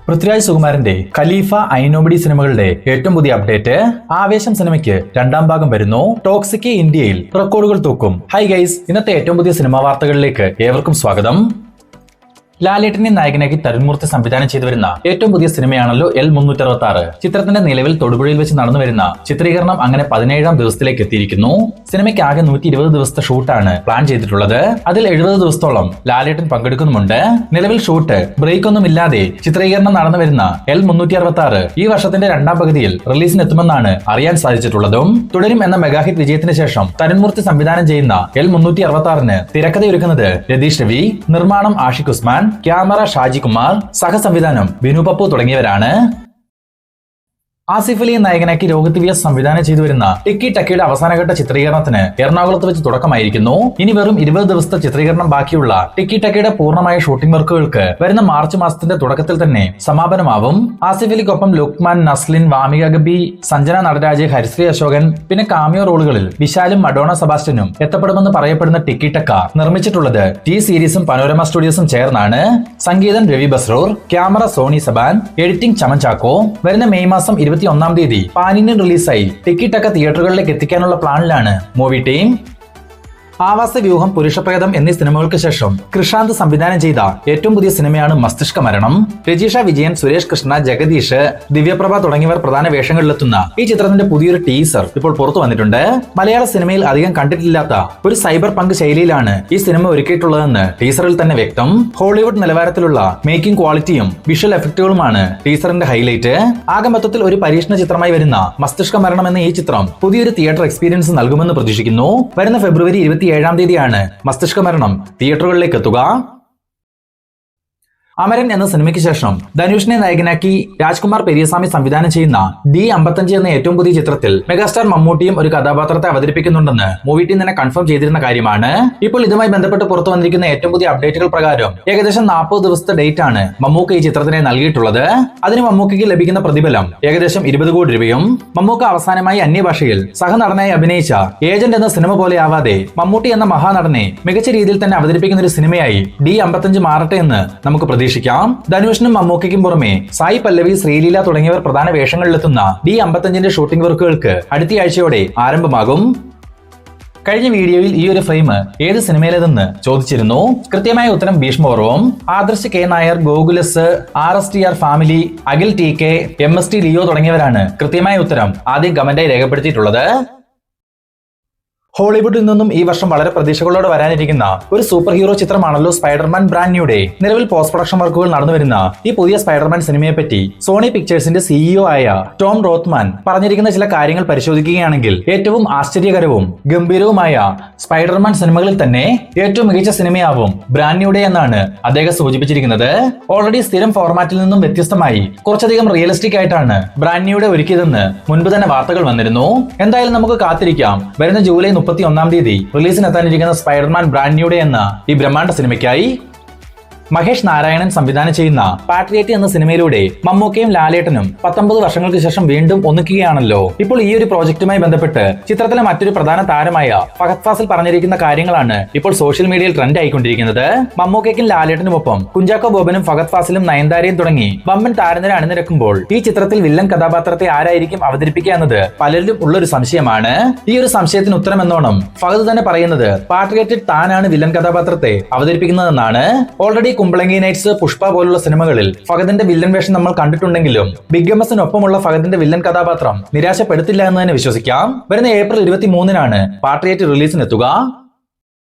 പൃഥ്വിരാജ് സുകുമാരന്റെ ഖലീഫ ഐനോബഡി സിനിമകളുടെ ഏറ്റവും പുതിയ അപ്ഡേറ്റ്. ആവേശം സിനിമയ്ക്ക് രണ്ടാം ഭാഗം വരുന്നു. ടോക്സിക് ഇന്ത്യയിൽ റെക്കോർഡുകൾ തൂക്കും. ഹൈ ഗൈസ്, ഇന്നത്തെ ഏറ്റവും പുതിയ സിനിമാ വാർത്തകളിലേക്ക് ഏവർക്കും സ്വാഗതം. ലാലേട്ടനെ നായകനാക്കി തരുൺമൂർത്തി സംവിധാനം ചെയ്തു വരുന്ന ഏറ്റവും പുതിയ സിനിമയാണല്ലോ L366. ചിത്രത്തിന്റെ നിലവിൽ തൊടുപുഴയിൽ വെച്ച് നടന്നു വരുന്ന ചിത്രീകരണം അങ്ങനെ 17ാം ദിവസത്തിലേക്ക് എത്തിയിരിക്കുന്നു. സിനിമയ്ക്ക് ആകെ 120 ദിവസത്തെ ഷൂട്ടാണ് പ്ലാൻ ചെയ്തിട്ടുള്ളത്. അതിൽ 70 ദിവസത്തോളം ലാലേട്ടൻ പങ്കെടുക്കുന്നുമുണ്ട്. നിലവിൽ ഷൂട്ട് ബ്രേക്ക് ഒന്നും ഇല്ലാതെ ചിത്രീകരണം നടന്നു വരുന്ന L366 ഈ വർഷത്തിന്റെ രണ്ടാം പകുതിയിൽ റിലീസിനെത്തുമെന്നാണ് അറിയാൻ സാധിച്ചിട്ടുള്ളതും. തുടരും എന്ന മെഗാഹിറ്റ് വിജയത്തിന് ശേഷം തരുൺമൂർത്തി സംവിധാനം ചെയ്യുന്ന L366 തിരക്കഥയൊരുക്കുന്നത് രതീഷ് രവി, നിർമ്മാണം ആഷിഖ് ഉസ്മാൻ, ക്യാമറ ഷാജി കുമാർ, സഹസംവിധാനം ബിനു പപ്പു തുടങ്ങിയവരാണ്. ആസിഫ് അലി നായകനാക്കി രോഹിത് വ്യാസ് സംവിധാനം ചെയ്തു വരുന്ന ടിക്കി ടക്കിയുടെ അവസാനഘട്ട ചിത്രീകരണത്തിന് എറണാകുളത്ത് വെച്ച് തുടക്കമായിരിക്കുന്നു. ഇനി വെറും 20 ദിവസത്തെ ചിത്രീകരണം ബാക്കിയുള്ള ടിക്കി ടക്കിയുടെ പൂർണ്ണമായ ഷൂട്ടിംഗ് വർക്കുകൾക്ക് വരുന്ന മാർച്ച് മാസത്തിന്റെ തുടക്കത്തിൽ തന്നെ സമാപനമാവും. ആസിഫ് അലിക്കൊപ്പം ലുക്മാൻ, നസ്ലിൻ, വാമിക ഗബി, സഞ്ജന നടരാജ്, ഹരിശ്രീ അശോകൻ, പിന്നെ കാമിയോ റോളുകളിൽ വിശാലും മഡോണ സെബാസ്റ്റ്യനും എത്തപ്പെടുമെന്ന് പറയപ്പെടുന്ന ടിക്കി ടക്ക നിർമ്മിച്ചിട്ടുള്ളത് ടി സീരീസും പനോരമ സ്റ്റുഡിയോസും ചേർന്നാണ്. സംഗീതം രവി ബസ്രൂർ, ക്യാമറ സോണി സബാൻ, എഡിറ്റിംഗ് ചമൻ ചാക്കോ. വരുന്ന മെയ് മാസം 21-ാം തീയതി പാൻ ഇന്ത്യൻ റിലീസായി ടിക്കി ടക്ക തിയേറ്ററുകളിലേക്ക് എത്തിക്കാനുള്ള പ്ലാനിലാണ് മൂവി ടീം. ആവാസ വ്യൂഹം, പുരുഷപ്രേതം എന്നീ സിനിമകൾക്ക് ശേഷം കൃഷാന്ത് സംവിധാനം ചെയ്ത ഏറ്റവും പുതിയ സിനിമയാണ് മസ്തിഷ്ക മരണം. രജിഷ വിജയൻ, സുരേഷ് കൃഷ്ണ, ജഗദീഷ്, ദിവ്യപ്രഭ തുടങ്ങിയവർ പ്രധാന വേഷങ്ങളിലെത്തുന്ന ഈ ചിത്രത്തിന്റെ പുതിയൊരു ടീസർ ഇപ്പോൾ പുറത്തു വന്നിട്ടുണ്ട്. മലയാള സിനിമയിൽ അധികം കണ്ടിട്ടില്ലാത്ത ഒരു സൈബർ പങ്ക് ശൈലിയിലാണ് ഈ സിനിമ ഒരുക്കിയിട്ടുള്ളതെന്ന് ടീസറിൽ തന്നെ വ്യക്തം. ഹോളിവുഡ് നിലവാരത്തിലുള്ള മേക്കിംഗ് ക്വാളിറ്റിയും വിഷ്വൽ എഫക്റ്റുകളുമാണ് ടീസറിന്റെ ഹൈലൈറ്റ്. ആകെ മൊത്തത്തിൽ ഒരു പരീക്ഷണ ചിത്രമായി വരുന്ന മസ്തിഷ്ക മരണം എന്ന ഈ ചിത്രം പുതിയൊരു തിയേറ്റർ എക്സ്പീരിയൻസ് നൽകുമെന്ന് പ്രതീക്ഷിക്കുന്നു. വരുന്ന ഫെബ്രുവരി 27-ാം തീയതിയാണ് മസ്തിഷ്ക മരണം തിയേറ്ററുകളിലേക്ക് എത്തുക. അമരൻ എന്ന സിനിമയ്ക്ക് ശേഷം ധനുഷിനെ നായകനാക്കി രാജ്കുമാർ പെരിയസ്വാമി സംവിധാനം ചെയ്യുന്ന D55 എന്ന ഏറ്റവും പുതിയ ചിത്രത്തിൽ മെഗാസ്റ്റാർ മമ്മൂട്ടിയും ഒരു കഥാപാത്രത്തെ അവതരിപ്പിക്കുന്നുണ്ടെന്ന് മൂവി ടീം തന്നെ കൺഫേം ചെയ്തിരുന്ന കാര്യമാണ്. ഇപ്പോൾ ഇതുമായി ബന്ധപ്പെട്ട് പുറത്തു വന്നിരിക്കുന്ന ഏറ്റവും പുതിയ അപ്ഡേറ്റുകൾ പ്രകാരം ഏകദേശം 40 ദിവസത്തെ ഡേറ്റ് ആണ് മമ്മൂക്ക ഈ ചിത്രത്തിന് നൽകിയിട്ടുള്ളത്. അതിന് മമ്മൂക്കയ്ക്ക് ലഭിക്കുന്ന പ്രതിഫലം ഏകദേശം 20 കോടി രൂപയും. മമ്മൂക്ക അവസാനമായി അന്യഭാഷയിൽ സഹനടനായി അഭിനയിച്ച ഏജന്റ് എന്ന സിനിമ പോലെ ആവാതെ മമ്മൂട്ടി എന്ന മഹാനടനെ മികച്ച രീതിയിൽ തന്നെ അവതരിപ്പിക്കുന്ന ഒരു സിനിമയായി D55 മാറട്ടെ എന്ന് നമുക്ക് പ്രതീക്ഷിക്കാം. ധനുഷിനും മമ്മൂക്കയ്ക്കും പുറമെ സായി പല്ലവി, ശ്രീലീല തുടങ്ങിയവർ പ്രധാന വേഷങ്ങളിലെത്തുന്ന D55 ഷൂട്ടിംഗ് വർക്കുകൾക്ക് അടുത്ത ആഴ്ചയോടെ ആരംഭമാകും. കഴിഞ്ഞ വീഡിയോയിൽ ഈ ഒരു ഫ്രെയിം ഏത് സിനിമയിലേതെന്ന് ചോദിച്ചിരുന്നു. കൃത്യമായ ഉത്തരം Bheeshmaparvam. Adarsh K Nair, Gokulas, RSTR family, Akhil TK, MST Leo തുടങ്ങിയവരാണ് കൃത്യമായ ഉത്തരം ആദ്യം കമന്റായി രേഖപ്പെടുത്തിയിട്ടുള്ളത്. ഹോളിവുഡിൽ നിന്നും ഈ വർഷം വളരെ പ്രതീക്ഷകളോടെ വരാനിരിക്കുന്ന ഒരു സൂപ്പർ ഹീറോ ചിത്രമാണല്ലോ സ്പൈഡർമാൻ ബ്രാൻഡ് ന്യൂഡേ. നിലവിൽ പോസ്റ്റ് പ്രൊഡക്ഷൻ വർക്കുകൾ നടന്നു വരുന്ന ഈ പുതിയ സ്പൈഡർമാൻ സിനിമയെ പറ്റി സോണി പിക്ചേഴ്സിന്റെ CEO ആയ ടോം റോത്ത്മാൻ പറഞ്ഞിരിക്കുന്ന ചില കാര്യങ്ങൾ പരിശോധിക്കുകയാണെങ്കിൽ ഏറ്റവും ആശ്ചര്യകരവും ഗംഭീരവുമായ സ്പൈഡർമാൻ സിനിമകളിൽ തന്നെ ഏറ്റവും മികച്ച സിനിമയാവും ബ്രാൻഡ് ന്യൂഡേ എന്നാണ് അദ്ദേഹം സൂചിപ്പിച്ചിരിക്കുന്നത്. ഓൾറെഡി സ്ഥിരം ഫോർമാറ്റിൽ നിന്നും വ്യത്യസ്തമായി കുറച്ചധികം റിയലിസ്റ്റിക് ആയിട്ടാണ് ബ്രാൻഡ് ന്യൂഡേ ഒരുക്കിയതെന്ന് മുൻപ് തന്നെ വാർത്തകൾ വന്നിരുന്നു. എന്തായാലും നമുക്ക് കാത്തിരിക്കാം വരുന്ന ജൂലൈ 31-ാം തീയതി റിലീസിനെത്താനിരിക്കുന്ന സ്പൈഡർമാൻ ബ്രാൻഡ് ന്യൂഡേ എന്ന ഈ ബ്രഹ്മാണ്ഡ സിനിമയ്ക്കായി. മഹേഷ് നാരായണൻ സംവിധാനം ചെയ്യുന്ന പാട്രിയറ്റ് എന്ന സിനിമയിലൂടെ മമ്മൂക്കയും ലാലേട്ടനും 19 വർഷങ്ങൾക്ക് ശേഷം വീണ്ടും ഒന്നിക്കുകയാണല്ലോ. ഇപ്പോൾ ഈ ഒരു പ്രോജക്റ്റുമായി ബന്ധപ്പെട്ട് ചിത്രത്തിലെ മറ്റൊരു പ്രധാന താരമായ ഫഹദ് ഫാസിൽ പറഞ്ഞിരിക്കുന്ന കാര്യങ്ങളാണ് ഇപ്പോൾ സോഷ്യൽ മീഡിയയിൽ ട്രെൻഡ് ആയിക്കൊണ്ടിരിക്കുന്നത്. മമ്മൂക്കയ്ക്കും ലാലേട്ടനുമൊപ്പം കുഞ്ചാക്കോ ബോബനും ഫഹദ് ഫാസിലും നയൻതാരയും തുടങ്ങി വമ്പൻ താരനിര അണിനിരക്കുമ്പോൾ ഈ ചിത്രത്തിൽ വില്ലൻ കഥാപാത്രത്തെ ആരായിരിക്കും അവതരിപ്പിക്കുക എന്നത് പലരിലും ഉള്ളൊരു സംശയമാണ്. ഈ ഒരു സംശയത്തിന് ഉത്തരം എന്നോണം ഫഹദ് തന്നെ പറയുന്നത് പാട്രിയറ്റ് താനാണ് വില്ലൻ കഥാപാത്രത്തെ അവതരിപ്പിക്കുന്നതെന്നാണ്. ഓൾറെഡി കുമ്പളങ്ങി നൈറ്റ്സ്, പുഷ്പ പോലുള്ള സിനിമകളിൽ ഫഹദിന്റെ വില്ലൻ വേഷം നമ്മൾ കണ്ടിട്ടുണ്ടെങ്കിലും ബിഗ് എംഎസിനൊപ്പമുള്ള ഫഹദിന്റെ വില്ലൻ കഥാപാത്രം നിരാശപ്പെടുത്തില്ല എന്ന് തന്നെ വിശ്വസിക്കാം. വരുന്ന ഏപ്രിൽ 23-നാണ് പാട്രിയറ്റ് റിലീസിനെത്തുക.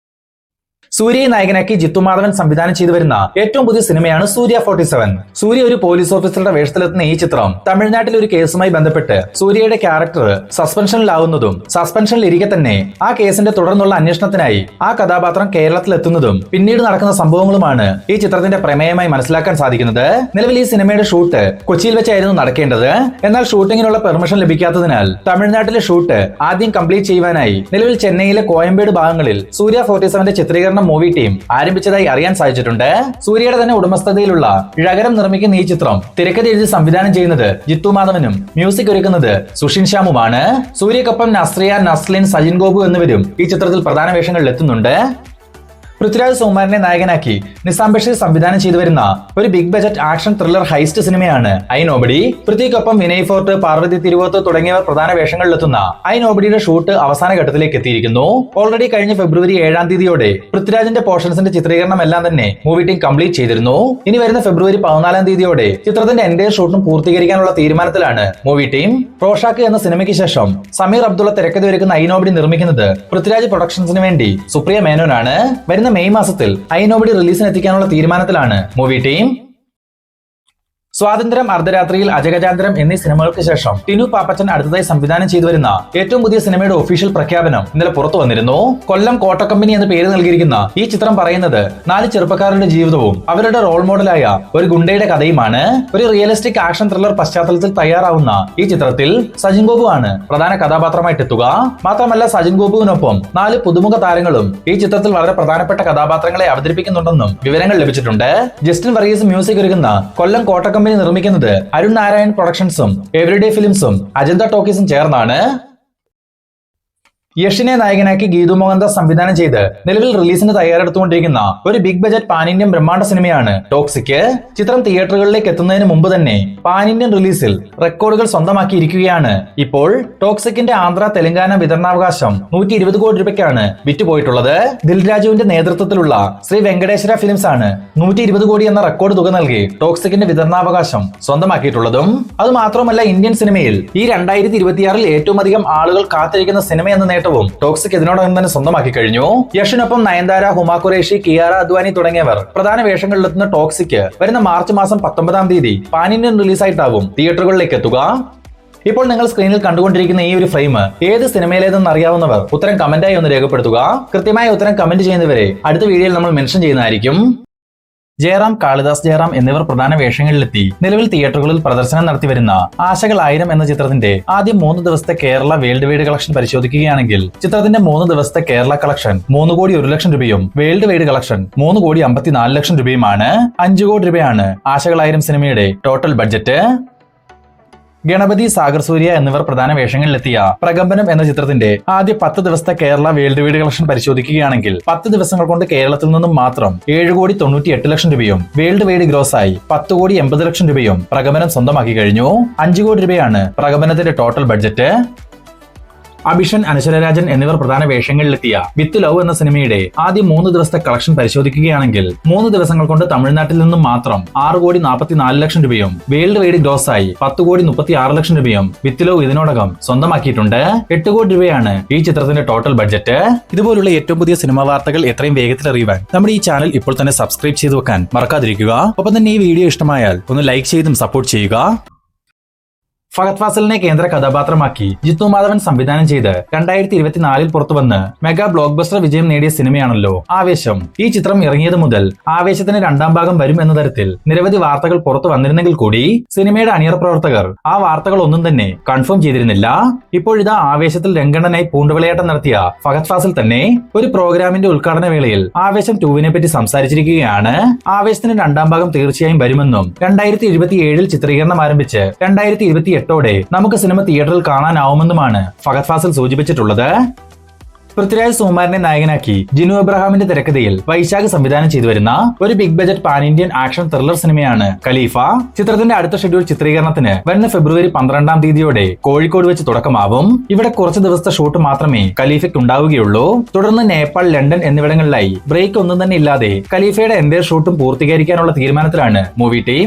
സൂര്യയെ നായകനാക്കി ജിത്തു മാധവൻ സംവിധാനം ചെയ്തു വരുന്ന ഏറ്റവും പുതിയ സിനിമയാണ് സൂര്യ 47. സൂര്യ ഒരു പോലീസ് ഓഫീസറുടെ വേഷത്തിലെത്തുന്ന ഈ ചിത്രം തമിഴ്നാട്ടിലെ ഒരു കേസുമായി ബന്ധപ്പെട്ട് സൂര്യയുടെ ക്യാരക്ടർ സസ്പെൻഷനിലാവുന്നതും സസ്പെൻഷനിലിരിക്കെ തന്നെ ആ കേസിന്റെ തുടർന്നുള്ള അന്വേഷണത്തിനായി ആ കഥാപാത്രം കേരളത്തിലെത്തുന്നതും പിന്നീട് നടക്കുന്ന സംഭവങ്ങളുമാണ് ഈ ചിത്രത്തിന്റെ പ്രമേയമായി മനസ്സിലാക്കാൻ സാധിക്കുന്നത്. നിലവിൽ ഈ സിനിമയുടെ ഷൂട്ട് കൊച്ചിയിൽ വെച്ചായിരുന്നു നടക്കേണ്ടത്. എന്നാൽ ഷൂട്ടിങ്ങിനുള്ള പെർമിഷൻ ലഭിക്കാത്തതിനാൽ തമിഴ്നാട്ടിലെ ഷൂട്ട് ആദ്യം കംപ്ലീറ്റ് ചെയ്യുവാനായി നിലവിൽ ചെന്നൈയിലെ കോയമ്പേട് ഭാഗങ്ങളിൽ സൂര്യ 47 ചിത്രീകരണം മൂവി ടീം ആരംഭിച്ചതായി അറിയാൻ സാധിച്ചിട്ടുണ്ട്. സൂര്യയുടെ തന്നെ ഉടമസ്ഥതയിലുള്ള ഴകരം നിർമ്മിക്കുന്ന ഈ ചിത്രം തിരക്കഥ എഴുതി സംവിധാനം ചെയ്യുന്നത് ജിത്തു മാധവനും മ്യൂസിക് ഒരുക്കുന്നത് സുഷിൻ ശ്യാമുമാണ്. സൂര്യക്കൊപ്പം നസ്രിയ, നസ്ലിൻ, സജിൻ ഗോപു എന്നിവരും ഈ ചിത്രത്തിൽ പ്രധാന വേഷങ്ങളിൽ എത്തുന്നുണ്ട്. പൃഥ്വിരാജ് സുകുമാരനെ നായകനാക്കി നിസാം ബഷീർ സംവിധാനം ചെയ്തു വരുന്ന ഒരു big budget action thriller heist സിനിമയാണ് ഐ നോബഡി. പൃഥ്വിക്കൊപ്പം വിനയ് ഫോർട്ട്, പാർവതി തിരുവോത്ത് തുടങ്ങിയവർ പ്രധാന വേഷങ്ങളിലെത്തുന്ന ഐ നോബഡിയുടെ ഷൂട്ട് അവസാന ഘട്ടത്തിലേക്ക് എത്തിയിരിക്കുന്നു. ഓൾറെഡി കഴിഞ്ഞ ഫെബ്രുവരി 7-ാം തീയതിയോടെ പൃഥ്വിരാജിന്റെ പോർഷൻസിന്റെ ചിത്രീകരണം എല്ലാം തന്നെ മൂവി ടീം കംപ്ലീറ്റ് ചെയ്തിരുന്നു. ഇനി വരുന്ന ഫെബ്രുവരി 14-ാം തീയതിയോടെ ചിത്രത്തിന്റെ എൻറ്റയർ ഷൂട്ടും പൂർത്തീകരിക്കാനുള്ള തീരുമാനത്തിലാണ് മൂവി ടീം. റോഷാക്ക് എന്ന സിനിമയ്ക്ക് ശേഷം സമീർ അബ്ദുള്ള തിരക്കഥ ഒരുക്കുന്ന ഐ നോബഡി നിർമ്മിക്കുന്നത് പൃഥ്വിരാജ് പ്രൊഡക്ഷൻസിന് വേണ്ടി സുപ്രിയ മേനോനാണ്. വരുന്ന മെയ് മാസത്തിൽ ഐ നോബഡി റിലീസിന് എത്തിക്കാനുള്ള തീരുമാനത്തിലാണ് മൂവി ടീം. സ്വാതന്ത്ര്യം, അർദ്ധരാത്രിയിൽ, അജഗജാന്തരം എന്നീ സിനിമകൾക്ക് ശേഷം ടിനു പാപ്പച്ചൻ അടുത്തതായി സംവിധാനം ചെയ്തു വരുന്ന ഏറ്റവും പുതിയ സിനിമയുടെ ഒഫീഷ്യൽ പ്രഖ്യാപനം ഇന്നലെ പുറത്തു വന്നിരുന്നു. കൊല്ലം കോട്ടക്കമ്പനി എന്ന് പേര് നൽകിയിരിക്കുന്ന ഈ ചിത്രം പറയുന്നത് 4 ചെറുപ്പക്കാരുടെ ജീവിതവും അവരുടെ റോൾ മോഡലായ ഒരു ഗുണ്ടയുടെ കഥയുമാണ്. ഒരു റിയലിസ്റ്റിക് ആക്ഷൻ ത്രില്ലർ പശ്ചാത്തലത്തിൽ തയ്യാറാവുന്ന ഈ ചിത്രത്തിൽ സജിൻ ഗോപു ആണ് പ്രധാന കഥാപാത്രമായിട്ട് എത്തുക. മാത്രമല്ല സജിൻ ഗോപുവിനൊപ്പം 4 പുതുമുഖ താരങ്ങളും ഈ ചിത്രത്തിൽ വളരെ പ്രധാനപ്പെട്ട കഥാപാത്രങ്ങളെ അവതരിപ്പിക്കുന്നുണ്ടെന്നും വിവരങ്ങൾ ലഭിച്ചിട്ടുണ്ട്. ജസ്റ്റിൻ വർഗീസ് മ്യൂസിക് ഒരുക്കുന്ന കൊല്ലം കോട്ടക്കമ്പനി നിർമ്മിക്കുന്നത് അരുൺ നാരായൺ പ്രൊഡക്ഷൻസും എവരിഡേ ഫിലിംസും അജന്ത ടോക്കീസും ചേർന്നാണ്. യഷിനെ നായകനാക്കി ഗീതു മോഹൻദാസ് സംവിധാനം ചെയ്ത് നിലവിൽ റിലീസിന് തയ്യാറെടുത്തുകൊണ്ടിരിക്കുന്ന ഒരു ബിഗ് ബജറ്റ് പാൻ ഇന്ത്യൻ ബ്രഹ്മാണ്ഡ സിനിമയാണ് ടോക്സിക്. ചിത്രം തിയേറ്ററുകളിലേക്ക് എത്തുന്നതിന് മുമ്പ് തന്നെ പാൻ ഇന്ത്യൻ റിലീസിൽ റെക്കോർഡുകൾ സ്വന്തമാക്കിയിരിക്കുകയാണ്. ഇപ്പോൾ ടോക്സിക്കിന്റെ ആന്ധ്ര, തെലങ്കാന വിതരണാവകാശം 120 കോടി രൂപയ്ക്കാണ് വിറ്റുപോയിട്ടുള്ളത്. ദിൽരാജുവിന്റെ നേതൃത്വത്തിലുള്ള ശ്രീ വെങ്കടേശ്വര ഫിലിംസ് ആണ് 120 കോടി എന്ന റെക്കോർഡ് തുക നൽകി ടോക്സിക്കിന്റെ വിതരണാവകാശം സ്വന്തമാക്കിയിട്ടുള്ളതും. അതുമാത്രമല്ല ഇന്ത്യൻ സിനിമയിൽ ഈ 2026-ൽ ഏറ്റവും അധികം ആളുകൾ കാത്തിരിക്കുന്ന സിനിമ എന്ന നേട്ടം ടോക്സിക് ഇതിനോടകം തന്നെ സ്വന്തമാക്കി കഴിഞ്ഞു. യഷിനൊപ്പം നയൻതാര, ഹുമ ഖുറേഷി, കിയാറ അദ്വാനി തുടങ്ങിയവർ പ്രധാന വേഷങ്ങളിലെത്തുന്ന ടോക്സിക് വരുന്ന മാർച്ച് മാസം 19-ാം തീയതി പാൻ ഇന്ത്യൻ റിലീസായിട്ടാവും തിയേറ്ററുകളിലേക്ക് എത്തുക. ഇപ്പോൾ നിങ്ങൾ സ്ക്രീനിൽ കണ്ടുകൊണ്ടിരിക്കുന്ന ഈ ഒരു ഫ്രെയിം ഏത് സിനിമയിലേതെന്ന് അറിയാവുന്നവർ ഉത്തരം കമന്റായി ഒന്ന് രേഖപ്പെടുത്തുക. കൃത്യമായ ഉത്തരം കമന്റ് ചെയ്യുന്നവരെ അടുത്ത വീഡിയോയിൽ നമ്മൾ മെൻഷൻ ചെയ്യുന്നതായിരിക്കും. ജയറാം, കാളിദാസ് ജയറാം എന്നിവർ പ്രധാന വേഷങ്ങളിലെത്തി നിലവിൽ തിയേറ്ററുകളിൽ പ്രദർശനം നടത്തിവരുന്ന ആശകൾ 1000 എന്ന ചിത്രത്തിന്റെ ആദ്യം 3 ദിവസത്തെ കേരള വേൾഡ് വൈഡ് കളക്ഷൻ പരിശോധിക്കുകയാണെങ്കിൽ ചിത്രത്തിന്റെ 3 ദിവസത്തെ കേരള കളക്ഷൻ 3 കോടി 1 ലക്ഷം രൂപയും വേൾഡ് വൈഡ് കളക്ഷൻ 3 കോടി 54 ലക്ഷം രൂപയുമാണ്. 5 കോടി രൂപയാണ് ആശകൾ 1000 സിനിമയുടെ ടോട്ടൽ ബഡ്ജറ്റ്. ഗണപതി, സാഗർ സൂര്യ എന്നിവർ പ്രധാന വേഷങ്ങളിലെത്തിയ പ്രകമ്പനം എന്ന ചിത്രത്തിന്റെ ആദ്യ 10 ദിവസത്തെ കേരള വേൾഡ് വൈഡ് കളക്ഷൻ പരിശോധിക്കുകയാണെങ്കിൽ 10 ദിവസങ്ങൾ കൊണ്ട് കേരളത്തിൽ നിന്നും മാത്രം 7 കോടി 98 ലക്ഷം രൂപയും വേൾഡ് വൈഡ് ഗ്രോസായി 10 കോടി 80 ലക്ഷം രൂപയും പ്രകമ്പനം സ്വന്തമാക്കി കഴിഞ്ഞു. 5 കോടി രൂപയാണ് പ്രകമ്പനത്തിന്റെ ടോട്ടൽ ബഡ്ജറ്റ്. അഭിഷൻ, അനശ്വരരാജൻ എന്നിവർ പ്രധാന വേഷങ്ങളിലെത്തിയ വിത്ത് ലവ് എന്ന സിനിമയുടെ ആദ്യം 3 ദിവസത്തെ കളക്ഷൻ പരിശോധിക്കുകയാണെങ്കിൽ 3 ദിവസങ്ങൾ കൊണ്ട് തമിഴ്നാട്ടിൽ നിന്നും മാത്രം 6 കോടി 44 ലക്ഷം രൂപയും വേൾഡ് വൈഡ് ഗ്രോസായി 10 കോടി 36 ലക്ഷം രൂപയും വിത്ത് ലവ് ഇതിനോടകം സ്വന്തമാക്കിയിട്ടുണ്ട്. 8 കോടി രൂപയാണ് ഈ ചിത്രത്തിന്റെ ടോട്ടൽ ബഡ്ജറ്റ്. ഇതുപോലുള്ള ഏറ്റവും പുതിയ സിനിമാ വാർത്തകൾ എത്രയും വേഗത്തിൽ അറിയുവാൻ നമ്മുടെ ഈ ചാനൽ ഇപ്പോൾ തന്നെ സബ്സ്ക്രൈബ് ചെയ്തു വെക്കാൻ മറക്കാതിരിക്കുക. ഒപ്പം തന്നെ ഈ വീഡിയോ ഇഷ്ടമായാൽ ഒന്ന് ലൈക്ക് ചെയ്തും സപ്പോർട്ട് ചെയ്യുക. ഫഹദ് ഫാസിലിനെ കേന്ദ്ര കഥാപാത്രമാക്കി ജിത്തു മാധവൻ സംവിധാനം ചെയ്ത് 2024-ൽ പുറത്തുവന്ന് മെഗാ ബ്ലോക്ക് ബസ്റ്റർ വിജയം നേടിയ സിനിമയാണല്ലോ ആവേശം. ഈ ചിത്രം ഇറങ്ങിയത് മുതൽ ആവേശത്തിന് 2ാം ഭാഗം വരും എന്ന തരത്തിൽ നിരവധി വാർത്തകൾ പുറത്തു വന്നിരുന്നെങ്കിൽ കൂടി സിനിമയുടെ അണിയറ പ്രവർത്തകർ ആ വാർത്തകൾ ഒന്നും തന്നെ കൺഫേം ചെയ്തിരുന്നില്ല. ഇപ്പോഴിതാ ആവേശത്തിൽ രംഗണ്ണനായി പൂണ്ടുവിളയാട്ടം നടത്തിയ ഫഹദ് ഫാസിൽ തന്നെ ഒരു പ്രോഗ്രാമിന്റെ ഉദ്ഘാടന വേളയിൽ ആവേശം 2-നെ പറ്റി സംസാരിച്ചിരിക്കുകയാണ്. ആവേശത്തിന് 2ാം ഭാഗം തീർച്ചയായും വരുമെന്നും 2027-ൽ ചിത്രീകരണം ആരംഭിച്ച് 2028 നമുക്ക് സിനിമ തിയേറ്ററിൽ കാണാനാവുമെന്നുമാണ് ഫഹദ് ഫാസിൽ സൂചിപ്പിച്ചിട്ടുള്ളത്. പൃഥ്വിരാജ് സുകുമാരനെ നായകനാക്കി ജിനു എബ്രഹാമിന്റെ തിരക്കഥയിൽ വൈശാഖ് സംവിധാനം ചെയ്തു വരുന്ന ഒരു big budget pan Indian action thriller സിനിമയാണ് ഖലീഫ. ചിത്രത്തിന്റെ അടുത്ത ഷെഡ്യൂൾ ചിത്രീകരണത്തിന് വരുന്ന ഫെബ്രുവരി 12-ാം തീയതിയോടെ കോഴിക്കോട് വെച്ച് തുടക്കമാവും. ഇവിടെ കുറച്ച് ദിവസത്തെ ഷൂട്ട് മാത്രമേ ഖലീഫയ്ക്ക് ഉണ്ടാവുകയുള്ളൂ. തുടർന്ന് നേപ്പാൾ, ലണ്ടൻ എന്നിവിടങ്ങളിലായി ബ്രേക്ക് ഒന്നും തന്നെ ഇല്ലാതെ ഖലീഫയുടെ എൻറ്റയർ ഷൂട്ടും പൂർത്തീകരിക്കാനുള്ള തീരുമാനത്തിലാണ് മൂവി ടീം.